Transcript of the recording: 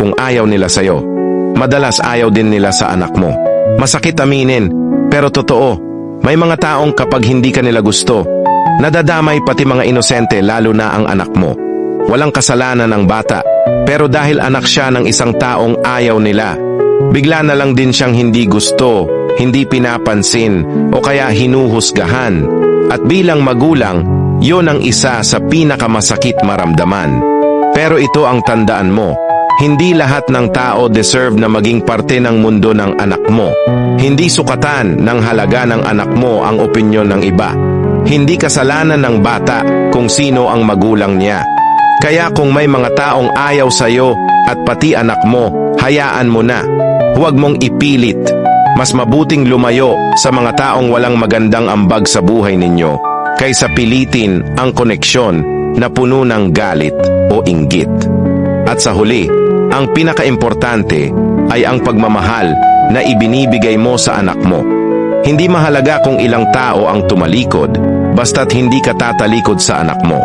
kung ayaw nila sa'yo. Madalas ayaw din nila sa anak mo. Masakit aminin, pero totoo. May mga taong kapag hindi ka nila gusto, nadadamay pati mga inosente lalo na ang anak mo. Walang kasalanan ng bata, pero dahil anak siya ng isang taong ayaw nila, bigla na lang din siyang hindi gusto, hindi pinapansin, o kaya hinuhusgahan. At bilang magulang, yon ang isa sa pinakamasakit maramdaman. Pero ito ang tandaan mo, hindi lahat ng tao deserve na maging parte ng mundo ng anak mo. Hindi sukatan ng halaga ng anak mo ang opinyon ng iba. Hindi kasalanan ng bata kung sino ang magulang niya. Kaya kung may mga taong ayaw sa'yo at pati anak mo, hayaan mo na. Huwag mong ipilit. Mas mabuting lumayo sa mga taong walang magandang ambag sa buhay ninyo kaysa pilitin ang koneksyon na puno ng galit o inggit. At sa huli, ang pinakaimportante ay ang pagmamahal na ibinibigay mo sa anak mo. Hindi mahalaga kung ilang tao ang tumalikod, basta't hindi ka tatalikod sa anak mo.